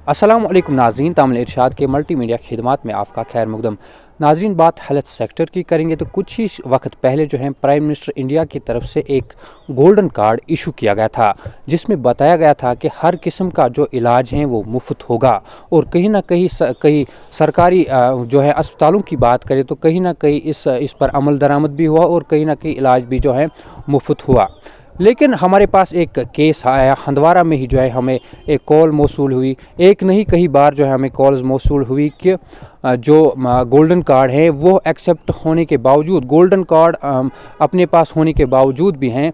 अस्सलामुअलैकुम नाज़रीन, तामिल इरशाद के मल्टीमीडिया खिदमात में आपका खैर मकदम। नाज़रीन, बात हेल्थ सेक्टर की करेंगे तो कुछ ही वक्त पहले जो है प्राइम मिनिस्टर इंडिया की तरफ से एक गोल्डन कार्ड इशू किया गया था, जिसमें बताया गया था कि हर किस्म का जो इलाज है वो मुफ्त होगा। और कहीं ना कहीं सरकारी जो है अस्पतालों की बात करें तो कहीं ना कहीं इस पर अमल दरामद भी हुआ और कहीं ना कहीं इलाज भी जो है मुफ्त हुआ। लेकिन हमारे पास एक केस आया हंदवारा में ही जो है हमें एक कॉल मौसूल हुई, एक नहीं कई बार जो है हमें कॉल्स मौसूल हुई कि जो गोल्डन कार्ड है वो एक्सेप्ट होने के बावजूद, गोल्डन कार्ड अपने पास होने के बावजूद भी हैं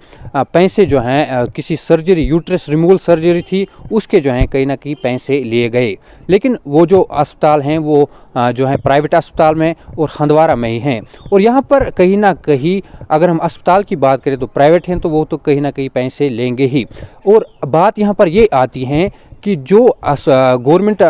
पैसे जो हैं किसी सर्जरी, यूट्रस रिमूवल सर्जरी थी उसके जो हैं कहीं ना कहीं पैसे लिए गए। लेकिन वो जो अस्पताल हैं वो जो है प्राइवेट अस्पताल में और हंदवारा में ही हैं। और यहाँ पर कहीं ना कहीं अगर हम अस्पताल की बात करें तो प्राइवेट हैं तो वो तो कहीं ना कहीं पैसे लेंगे ही। और बात यहाँ पर ये आती है कि जो गवर्नमेंट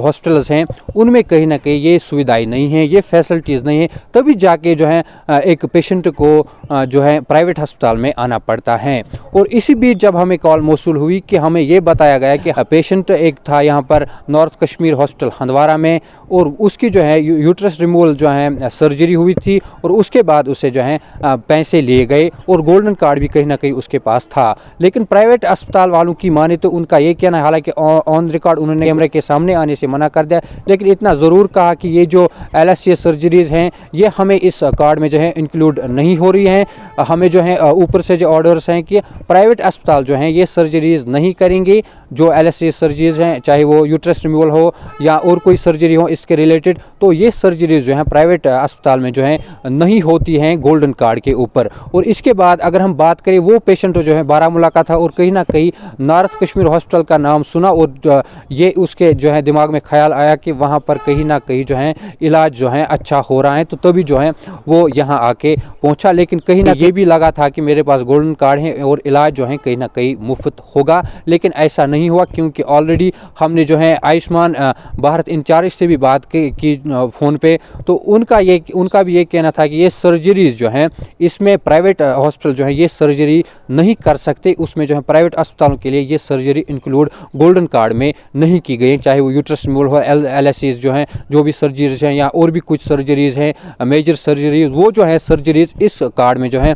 हॉस्पिटल्स हैं उनमें कहीं ना कहीं ये सुविधाएं नहीं हैं, ये फैसिलिटीज़ नहीं हैं, तभी जाके जो है एक पेशेंट को जो है प्राइवेट अस्पताल में आना पड़ता है। और इसी बीच जब हमें कॉल मौसूल हुई कि हमें ये बताया गया कि पेशेंट एक था यहाँ पर नॉर्थ कश्मीर हॉस्पिटल हंदवारा में और उसकी जो है यूट्रस रिमूवल जो है सर्जरी हुई थी और उसके बाद उसे जो है पैसे लिए गए और गोल्डन कार्ड भी कहीं ना कहीं उसके पास था। लेकिन प्राइवेट अस्पताल वालों की माने तो उनका ये कहना है, हालांकि ऑन रिकॉर्ड उन्होंने कैमरे के सामने आने से मना कर दिया, लेकिन इतना ज़रूर कहा कि ये जो LSC सर्जरीज़ हैं ये हमें इस कार्ड में जो है इंक्लूड नहीं हो रही हैं। हमें जो है ऊपर से जो ऑर्डर्स हैं कि प्राइवेट अस्पताल जो हैं ये सर्जरीज़ नहीं करेंगे, जो LSC सर्जरीज़ हैं चाहे वो यूट्रस रिमूवल हो या और कोई सर्जरी हो इसके रिलेटेड, तो ये सर्जरीज़ जो हैं प्राइवेट अस्पताल में जो है नहीं होती हैं गोल्डन कार्ड के ऊपर। और इसके बाद अगर हम बात करें, वो पेशेंट जो है बारामूला का था और कहीं ना कहीं नॉर्थ कश्मीर हॉस्पिटल का नाम सुना और ये उसके जो है दिमाग में ख्याल आया कि वहाँ पर कहीं ना कहीं जो है इलाज जो है अच्छा हो रहा है, तो तभी जो है वो यहाँ आके पहुँचा। लेकिन कहीं ना ये भी लगा था कि मेरे पास गोल्डन कार्ड है और इलाज जो है कहीं ना कहीं मुफ्त होगा, लेकिन ऐसा नहीं हुआ क्योंकि ऑलरेडी हमने जो है आयुष्मान भारत इंचार्ज से भी बात की फ़ोन पे, तो उनका भी ये कहना था कि ये सर्जरीज़ जो हैं इसमें प्राइवेट हॉस्पिटल जो है ये सर्जरी नहीं कर सकते, उसमें जो है प्राइवेट अस्पतालों के लिए ये सर्जरी इंक्लूड गोल्डन कार्ड में नहीं की गई, चाहे वो यूट्रस रिमूवल हो, LSCs जो हैं, जो भी सर्जरीज हैं या और भी कुछ सर्जरीज हैं मेजर सर्जरीज, वो जो है सर्जरीज इस कार्ड में जो है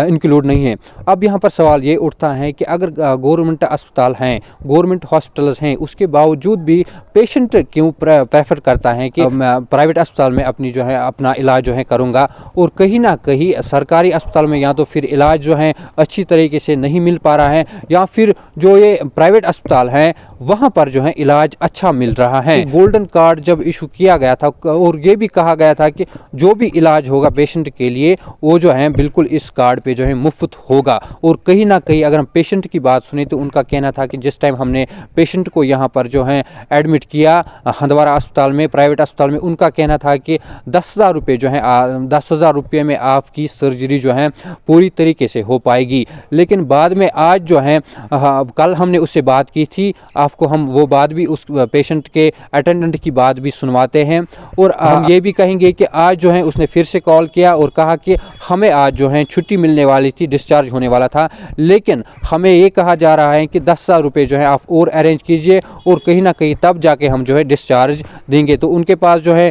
इंक्लूड नहीं है। अब यहाँ पर सवाल ये उठता है कि अगर गवर्नमेंट अस्पताल हैं, गवर्नमेंट हॉस्पिटल्स हैं, उसके बावजूद भी पेशेंट क्यों प्रेफर करता है कि प्राइवेट अस्पताल में अपनी जो है अपना इलाज जो है करूँगा। और कहीं ना कहीं सरकारी अस्पताल में या तो फिर इलाज जो है अच्छी तरीके से नहीं मिल पा रहा है या फिर जो ये प्राइवेट अस्पताल हैं वहाँ पर जो है इलाज अच्छा मिल रहा है। गोल्डन कार्ड जब इशू किया गया था और ये भी कहा गया था कि जो भी इलाज होगा पेशेंट के लिए वो जो है बिल्कुल इस कार्ड पे जो है मुफ्त होगा। और कहीं ना कहीं अगर हम पेशेंट की बात सुने तो उनका कहना था कि जिस टाइम हमने पेशेंट को यहाँ पर जो है एडमिट किया हंदवारा अस्पताल में, प्राइवेट अस्पताल में, उनका कहना था कि 10,000 रुपये जो है 10,000 रुपये में आपकी सर्जरी जो है पूरी तरीके से हो पाएगी। लेकिन बाद में आज जो है कल हमने उससे बात की थी, आपको हम वो बात भी उस पेशेंट के अटेंडेंट की बात भी सुनवाते हैं। और हम ये भी कहेंगे कि आज जो है उसने फिर से कॉल किया और कहा कि हमें आज जो है छुट्टी मिलने वाली थी, डिस्चार्ज होने वाला था, लेकिन हमें ये कहा जा रहा है कि 10,000 रुपये जो है आप और अरेंज कीजिए और कहीं ना कहीं तब जाके हम जो है डिस्चार्ज देंगे। तो उनके पास जो है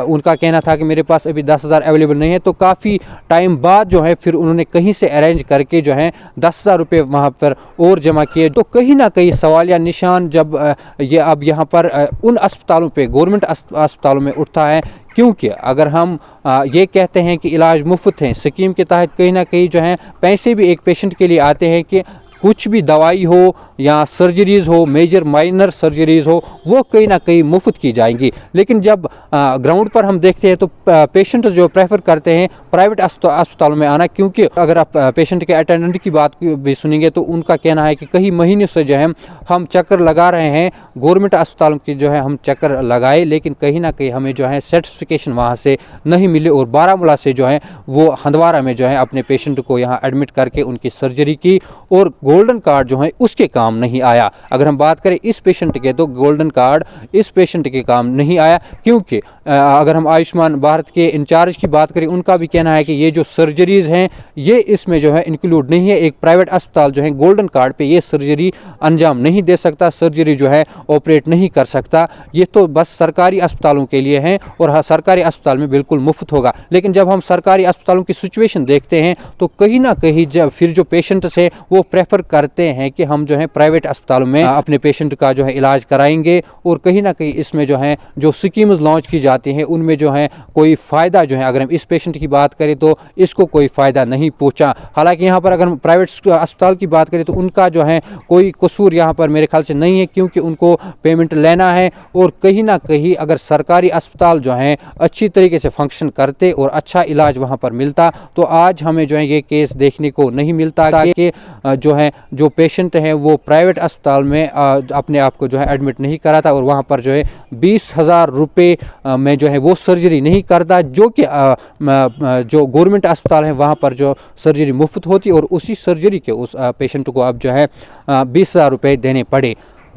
उनका कहना था कि मेरे पास अभी 10,000 अवेलेबल नहीं है। तो काफ़ी टाइम बाद जो है फिर उन्होंने कहीं से अरेंज करके जो है 10,000 रुपये वहाँ पर और जमा किए। तो कहीं ना कहीं सवालिया निशान जब ये अब यहाँ पर उन अस्पतालों पे, गवर्नमेंट अस्पतालों में उठता है, क्योंकि अगर हम ये कहते हैं कि इलाज मुफ्त है, स्कीम के तहत कहीं ना कहीं जो है पैसे भी एक पेशेंट के लिए आते हैं कि कुछ भी दवाई हो या सर्जरीज़ हो, मेजर माइनर सर्जरीज़ हो, वो कहीं ना कहीं मुफ्त की जाएंगी। लेकिन जब ग्राउंड पर हम देखते हैं तो पेशेंट जो प्रेफर करते हैं प्राइवेट अस्पतालों में आना, क्योंकि अगर आप पेशेंट के अटेंडेंट की बात भी सुनेंगे तो उनका कहना है कि कई महीने से जो है हम चक्कर लगा रहे हैं, गवर्नमेंट अस्पतालों की जो है हम चक्कर लगाए, लेकिन कहीं ना कहीं हमें जो है सर्टिफिकेशन वहाँ से नहीं मिले और बारामूला से जो है वो हंदवारा में जो है अपने पेशेंट को यहाँ एडमिट करके उनकी सर्जरी की और गोल्डन कार्ड जो है उसके काम काम नहीं आया। अगर हम बात करें इस पेशेंट के, तो गोल्डन कार्ड इस पेशेंट के काम नहीं आया, क्योंकि अगर हम आयुष्मान भारत के इंचार्ज की बात करें, उनका भी कहना है कि ये जो सर्जरीज हैं ये इसमें जो है इंक्लूड नहीं है। एक प्राइवेट अस्पताल जो है गोल्डन कार्ड पे ये सर्जरी अंजाम नहीं दे सकता, सर्जरी जो है ऑपरेट नहीं कर सकता। ये तो बस सरकारी अस्पतालों के लिए हैं और सरकारी अस्पताल में बिल्कुल मुफ्त होगा। लेकिन जब हम सरकारी अस्पतालों की सिचुएशन देखते हैं तो कहीं ना कहीं जब फिर जो पेशेंट्स है वो प्रेफर करते हैं कि हम जो है प्राइवेट अस्पतालों में अपने पेशेंट का जो है इलाज कराएंगे। और कहीं ना कहीं इसमें जो है जो स्कीम्स लॉन्च की जाती हैं उनमें जो है कोई फ़ायदा जो है, अगर हम इस पेशेंट की बात करें तो इसको कोई फ़ायदा नहीं पहुंचा। हालांकि यहाँ पर अगर हम प्राइवेट अस्पताल की बात करें तो उनका जो है कोई कसूर यहाँ पर मेरे ख्याल से नहीं है, क्योंकि उनको पेमेंट लेना है। और कहीं ना कहीं अगर सरकारी अस्पताल जो है अच्छी तरीके से फंक्शन करते और अच्छा इलाज वहाँ पर मिलता तो आज हमें जो है ये केस देखने को नहीं मिलता कि जो है जो पेशेंट है वो प्राइवेट अस्पताल में अपने आप को जो है एडमिट नहीं कराता और वहाँ पर जो है 20,000 रुपये में जो है वो सर्जरी नहीं करता, जो कि जो गवर्नमेंट अस्पताल है वहाँ पर जो सर्जरी मुफ्त होती और उसी सर्जरी के उस पेशेंट को अब जो है 20,000 रुपये देने पड़े।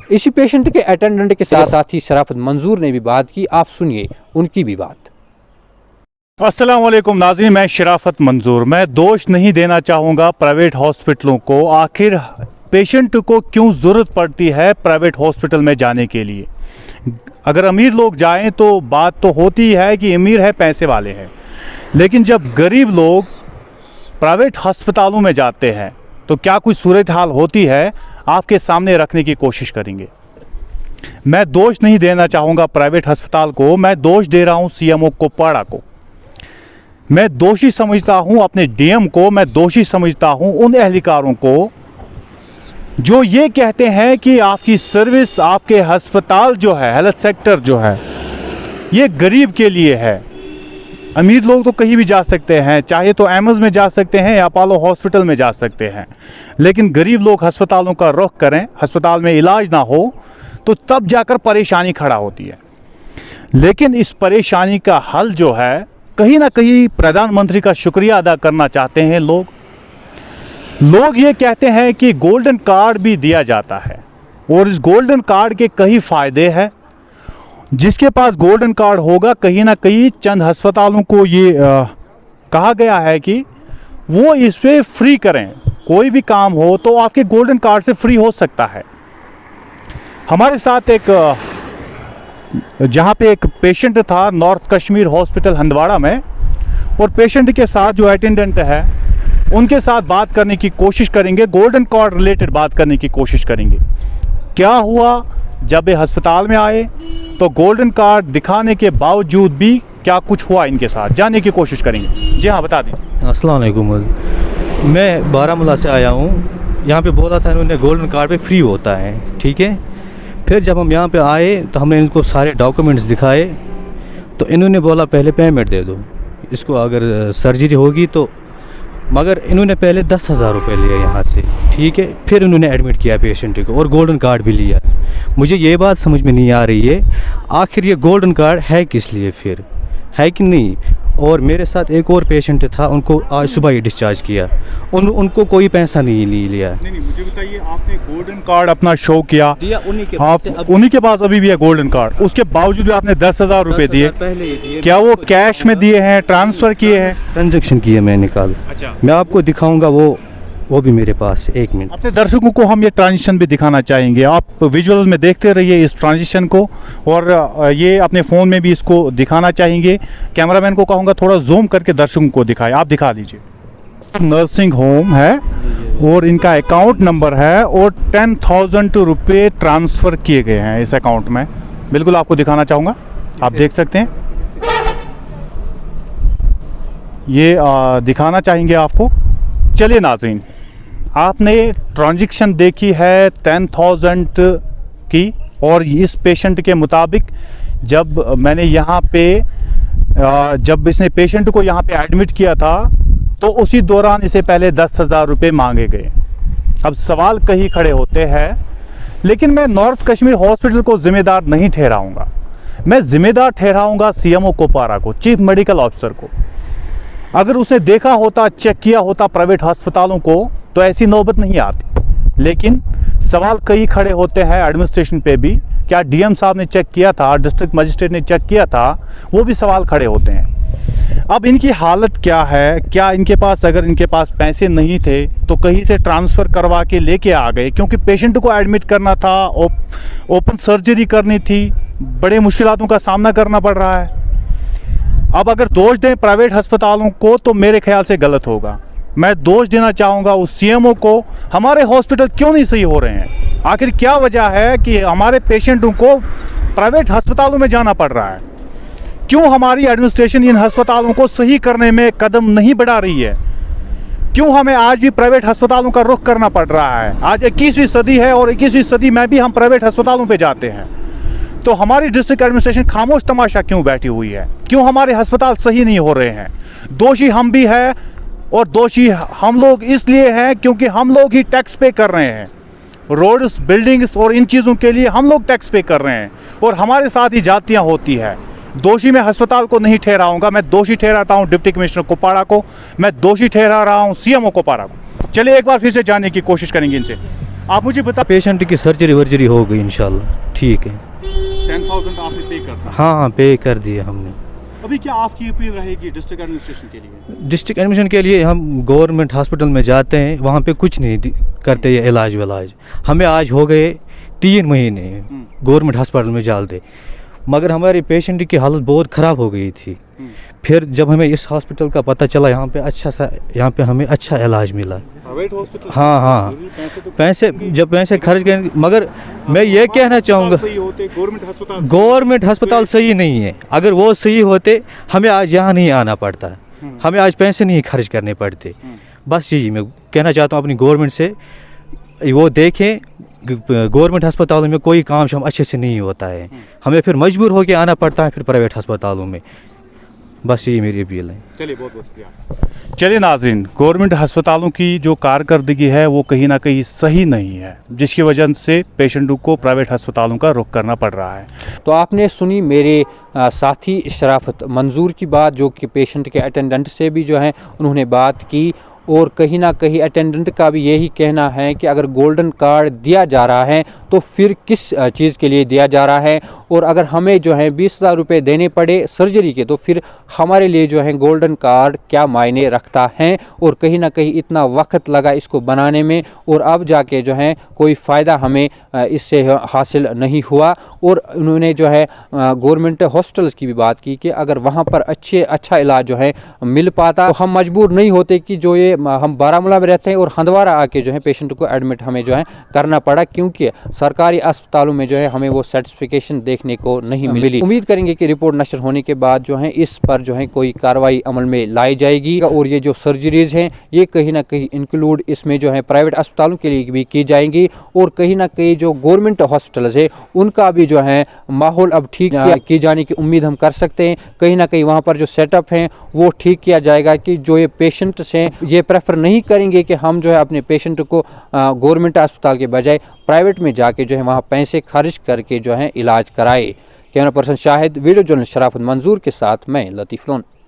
इसी पेशेंट के अटेंडेंट के साथ ही शराफत मंजूर ने भी बात की, आप सुनिए उनकी भी बात। अस्सलाम वालेकुम नाज़रीन, मैं शराफत मंजूर। मैं दोष नहीं देना चाहूँगा प्राइवेट हॉस्पिटलों को। आखिर पेशेंट को क्यों ज़रूरत पड़ती है प्राइवेट हॉस्पिटल में जाने के लिए? अगर अमीर लोग जाएं तो बात तो होती है कि अमीर है, पैसे वाले हैं, लेकिन जब गरीब लोग प्राइवेट अस्पतालों में जाते हैं तो क्या कोई सूरत हाल होती है, आपके सामने रखने की कोशिश करेंगे। मैं दोष नहीं देना चाहूँगा प्राइवेट अस्पताल को, मैं दोष दे रहा हूँ सीएमओ कुपवाड़ा को। मैं दोषी समझता हूँ अपने डीएम को, मैं दोषी समझता हूँ उन एहलकारों को जो ये कहते हैं कि आपकी सर्विस, आपके अस्पताल जो है, हेल्थ सेक्टर जो है, ये गरीब के लिए है। अमीर लोग तो कहीं भी जा सकते हैं, चाहे तो एम्स में जा सकते हैं या अपोलो हॉस्पिटल में जा सकते हैं, लेकिन गरीब लोग अस्पतालों का रुख करें, अस्पताल में इलाज ना हो तो तब जाकर परेशानी खड़ा होती है। लेकिन इस परेशानी का हल जो है, कहीं ना कहीं प्रधानमंत्री का शुक्रिया अदा करना चाहते हैं लोग ये कहते हैं कि गोल्डन कार्ड भी दिया जाता है और इस गोल्डन कार्ड के कई फ़ायदे हैं। जिसके पास गोल्डन कार्ड होगा, कहीं ना कहीं चंद अस्पतालों को ये कहा गया है कि वो इस पे फ्री करें, कोई भी काम हो तो आपके गोल्डन कार्ड से फ्री हो सकता है। हमारे साथ जहाँ पे एक पेशेंट था नॉर्थ कश्मीर हॉस्पिटल हंदवाड़ा में, और पेशेंट के साथ जो अटेंडेंट है उनके साथ बात करने की कोशिश करेंगे, गोल्डन कार्ड रिलेटेड बात करने की कोशिश करेंगे। क्या हुआ जब ये अस्पताल में आए, तो गोल्डन कार्ड दिखाने के बावजूद भी क्या कुछ हुआ इनके साथ, जानने की कोशिश करेंगे। जी हाँ, बता दीजिए। अस्सलाम वालेकुम, मैं बारामूला से आया हूँ। यहाँ पे बोला था इन्होंने गोल्डन कार्ड पे फ्री होता है, ठीक है। फिर जब हम यहाँ पे आए तो हमने इनको सारे डॉक्यूमेंट्स दिखाए तो इन्होंने बोला पहले पेमेंट दे दो इसको, अगर सर्जरी होगी तो। मगर इन्होंने पहले 10,000 रुपये लिए यहाँ से, ठीक है। फिर इन्होंने एडमिट किया पेशेंट को और गोल्डन कार्ड भी लिया। मुझे ये बात समझ में नहीं आ रही है आखिर ये गोल्डन कार्ड है किस लिए, फिर है कि नहीं। और मेरे साथ एक और पेशेंट था, उनको आज सुबह ही डिस्चार्ज किया, उनको कोई पैसा नहीं लिया। नहीं, मुझे बताइए, आपने गोल्डन कार्ड अपना शो किया, उन्हीं के पास अभी भी है गोल्डन कार्ड, उसके बावजूद भी आपने 10,000 रुपये दिए। क्या वो कैश में दिए हैं, ट्रांसफ़र किए हैं? ट्रांजेक्शन किए, मैं निकाल। अच्छा, मैं आपको दिखाऊंगा, वो भी मेरे पास है। 1 मिनट। अपने दर्शकों को हम ये ट्रांजिशन भी दिखाना चाहेंगे, आप विजुअल्स में देखते रहिए इस ट्रांजिशन को, और ये अपने फ़ोन में भी इसको दिखाना चाहेंगे। कैमरामैन को कहूँगा थोड़ा जूम करके दर्शकों को दिखाए, आप दिखा दीजिए। नर्सिंग होम है और इनका अकाउंट नंबर है और 10,000 रुपये ट्रांसफ़र किए गए हैं इस अकाउंट में। बिल्कुल आपको दिखाना चाहूँगा, आप देख सकते हैं, ये दिखाना चाहेंगे आपको। चलिए नाज़रीन, आपने ट्रांजैक्शन देखी है 10,000 की, और इस पेशेंट के मुताबिक जब मैंने यहाँ पे जब इसने पेशेंट को यहाँ पे एडमिट किया था तो उसी दौरान इसे पहले 10,000 रुपये मांगे गए। अब सवाल कहीं खड़े होते हैं, लेकिन मैं नॉर्थ कश्मीर हॉस्पिटल को ज़िम्मेदार नहीं ठहराऊँगा, मैं ज़िम्मेदार ठहराऊँगा सीएमओ कुपवाड़ा को, चीफ मेडिकल ऑफिसर को। अगर उसने देखा होता, चेक किया होता प्राइवेट अस्पतालों को, तो ऐसी नौबत नहीं आती। लेकिन सवाल कई खड़े होते हैं एडमिनिस्ट्रेशन पे भी। क्या डीएम साहब ने चेक किया था, डिस्ट्रिक्ट मजिस्ट्रेट ने चेक किया था, वो भी सवाल खड़े होते हैं। अब इनकी हालत क्या है, क्या इनके पास, अगर इनके पास पैसे नहीं थे तो कहीं से ट्रांसफ़र करवा के लेके आ गए, क्योंकि पेशेंट को एडमिट करना था, ओपन सर्जरी करनी थी, बड़े मुश्किलातों का सामना करना पड़ रहा है। अब अगर दोष दें प्राइवेट अस्पतालों को तो मेरे ख्याल से गलत होगा। मैं दोष देना चाहूँगा उस सीएमओ को, हमारे हॉस्पिटल क्यों नहीं सही हो रहे हैं, आखिर क्या वजह है कि हमारे पेशेंटों को प्राइवेट अस्पतालों में जाना पड़ रहा है, क्यों हमारी एडमिनिस्ट्रेशन इन अस्पतालों को सही करने में कदम नहीं बढ़ा रही है, क्यों हमें आज भी प्राइवेट अस्पतालों का रुख करना पड़ रहा है। आज 21वीं सदी है और 21वीं सदी में भी हम प्राइवेट अस्पतालों पे जाते हैं, तो हमारी डिस्ट्रिक्ट एडमिनिस्ट्रेशन खामोश तमाशा क्यों बैठी हुई है, क्यों हमारे अस्पताल सही नहीं हो रहे हैं। दोषी हम भी हैं और दोषी हम लोग इसलिए हैं क्योंकि हम लोग ही टैक्स पे कर रहे हैं, रोड्स, बिल्डिंग्स और इन चीज़ों के लिए हम लोग टैक्स पे कर रहे हैं और हमारे साथ ही जातियाँ होती है। दोषी मैं अस्पताल को नहीं ठहराऊंगा, मैं दोषी ठहराता हूं डिप्टी कमिश्नर कुपवाड़ा को, मैं दोषी ठहरा रहा हूं सीएमओ कुपवाड़ा को। चलिए एक बार फिर से जानने की कोशिश करेंगे इनसे। आप मुझे बता, पेशेंट की सर्जरी वर्जरी हो गई इंशाल्लाह, ठीक है। 10,000 आपने पे कर दिया? हाँ, पे कर दिया हमने। अभी क्या आपकी अपील रहेगी डिस्ट्रिक्ट एडमिनिस्ट्रेशन के लिए? डिस्ट्रिक्ट एडमिशन के लिए हम गवर्नमेंट हॉस्पिटल में जाते हैं, वहाँ पे कुछ नहीं करते ये इलाज विलाज। हमें आज हो गए 3 महीने गवर्नमेंट हॉस्पिटल में डालते, मगर हमारे पेशेंट की हालत बहुत ख़राब हो गई थी। फिर जब हमें इस हॉस्पिटल का पता चला, यहाँ पे हमें अच्छा इलाज मिला। Private hospital? हाँ, पैसे खर्च करें, मगर मैं ये कहना चाहूँगा गवर्नमेंट अस्पताल सही नहीं है। अगर वो सही होते हमें आज यहाँ नहीं आना पड़ता, हमें आज पैसे नहीं खर्च करने पड़ते। बस यही मैं कहना चाहता हूँ अपनी गवर्नमेंट से, वो देखें गवर्नमेंट अस्पतालों में कोई काम शाम अच्छे से नहीं होता है, हमें फिर मजबूर होकर आना पड़ता है फिर प्राइवेट अस्पतालों में। बस यही मेरी अपील है। चलिए बहुत बहुत शुक्रिया। चलिए नाज़रीन, गवर्नमेंट अस्पतालों की जो कारकर्दगी है वो कहीं ना कहीं सही नहीं है, जिसकी वजह से पेशेंटों को प्राइवेट अस्पतालों का रुख करना पड़ रहा है। तो आपने सुनी मेरे साथी शराफत मंजूर की बात, जो कि पेशेंट के अटेंडेंट से भी जो है उन्होंने बात की, और कहीं ना कहीं अटेंडेंट का भी यही कहना है कि अगर गोल्डन कार्ड दिया जा रहा है तो फिर किस चीज़ के लिए दिया जा रहा है, और अगर हमें जो है 20,000 रुपये देने पड़े सर्जरी के तो फिर हमारे लिए जो है गोल्डन कार्ड क्या मायने रखता है। और कहीं ना कहीं इतना वक्त लगा इसको बनाने में और अब जाके जो है कोई फ़ायदा हमें इससे हासिल नहीं हुआ। और उन्होंने जो है गवर्नमेंट हॉस्पिटल्स की भी बात की कि अगर वहाँ पर अच्छा इलाज जो है मिल पाता तो हम मजबूर नहीं होते कि जो ये हम बारामूला में रहते हैं और हंदवारा आके जो है पेशेंट को एडमिट हमें जो है करना पड़ा, क्योंकि सरकारी अस्पतालों में जो है हमें वो सर्टिफिकेशन देखने को नहीं मिली। उम्मीद करेंगे कि रिपोर्ट नशर होने के बाद जो है इस पर जो है कोई कार्रवाई अमल में लाई जाएगी और ये जो सर्जरीज हैं ये कहीं ना कहीं इंक्लूड इसमें जो है प्राइवेट अस्पतालों के लिए भी की जाएंगी, और कहीं ना कहीं जो गवर्नमेंट हॉस्पिटल्स है उनका भी जो है माहौल अब ठीक की जाने की उम्मीद हम कर सकते हैं। कहीं ना कहीं वहाँ पर जो सेटअप हैं वो ठीक किया जाएगा कि जो ये पेशेंट्स हैं ये प्रेफर नहीं करेंगे कि हम जो है अपने पेशेंट को गवर्नमेंट अस्पताल के बजाय प्राइवेट में जाके जो है वहाँ पैसे खर्च करके जो है इलाज कराए। Camera person Shahid, video journalist शराफत मंजूर के साथ मैं लतीफ़ लोन।